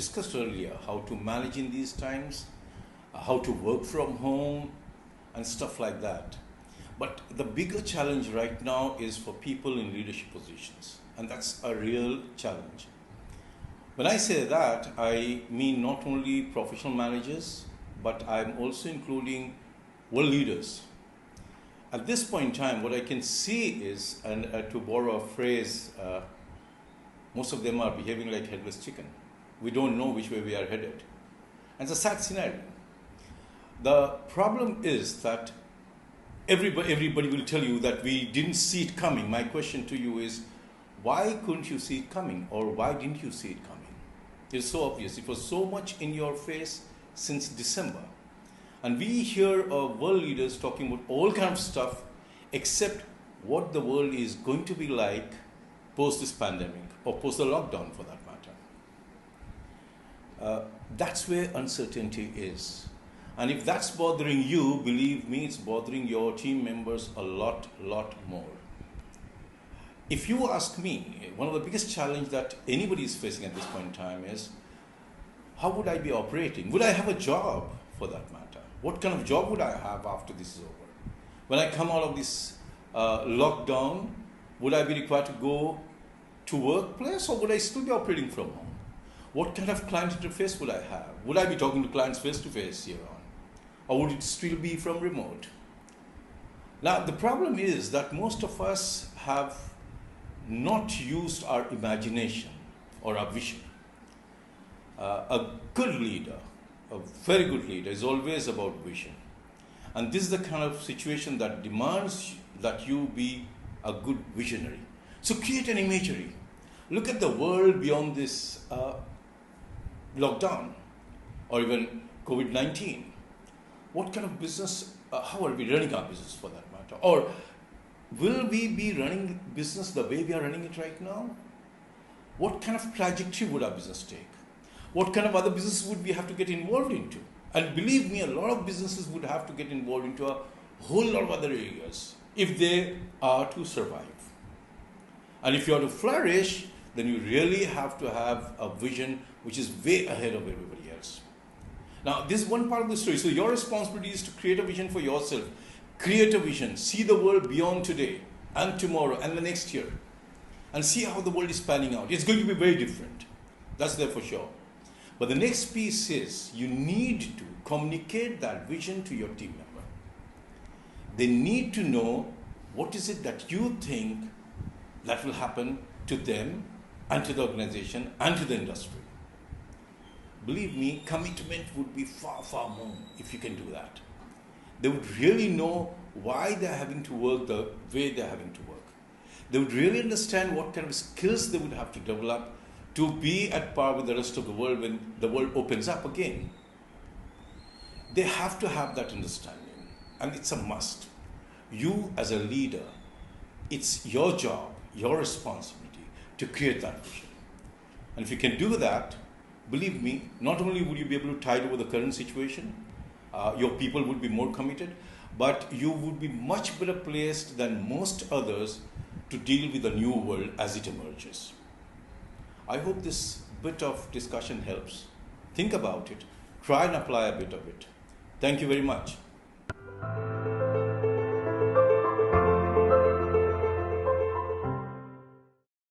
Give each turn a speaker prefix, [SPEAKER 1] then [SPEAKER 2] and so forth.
[SPEAKER 1] discussed earlier, how to manage in these times, how to work from home, and stuff like that. But the bigger challenge right now is for people in leadership positions, and that's a real challenge. When I say that, I mean not only professional managers, but I'm also including world leaders. At this point in time, what I can see is, and to borrow a phrase, most of them are behaving like headless chicken. We don't know which way we are headed. And it's a sad scenario. The problem is that everybody will tell you that we didn't see it coming. My question to you is, why couldn't you see it coming? Or why didn't you see it coming? It's so obvious. It was so much in your face since December. And we hear world leaders talking about all kinds of stuff except what the world is going to be like post this pandemic or post the lockdown for that matter. That's where uncertainty is. And if that's bothering you, believe me, it's bothering your team members a lot more. If you ask me, one of the biggest challenges that anybody is facing at this point in time is, how would I be operating? Would I have a job for that matter? What kind of job would I have after this is over? When I come out of this lockdown, would I be required to go to workplace, or would I still be operating from home? What kind of client interface would I have? Would I be talking to clients face to face here on? Or would it still be from remote? Now, the problem is that most of us have not used our imagination or our vision. A good leader, a very good leader, is always about vision. And this is the kind of situation that demands that you be a good visionary. So create an imagery. Look at the world beyond this lockdown or even COVID-19. What kind of business, how are we running our business for that matter? Or will we be running business the way we are running it right now? What kind of trajectory would our business take? What kind of other business would we have to get involved into? And believe me, a lot of businesses would have to get involved into a whole lot of other areas if they are to survive. And if you are to flourish, then you really have to have a vision which is way ahead of everybody else. Now, this is one part of the story. So your responsibility is to create a vision for yourself. Create a vision. See the world beyond today and tomorrow and the next year. And see how the world is panning out. It's going to be very different. That's there for sure. But the next piece is you need to communicate that vision to your team member. They need to know what is it that you think that will happen to them and to the organization and to the industry. Believe me, commitment would be far more if you can do that. They would really know why they're having to work the way they're having to work. They would really understand what kind of skills they would have to develop to be at par with the rest of the world when the world opens up again. They have to have that understanding, and it's a must. You as a leader, it's your job, your responsibility to create that vision. And if you can do that, believe me, not only will you be able to tide over the current situation, your people would be more committed, but you would be much better placed than most others to deal with the new world as it emerges. I hope this bit of discussion helps. Think about it. Try and apply a bit of it. Thank you very much.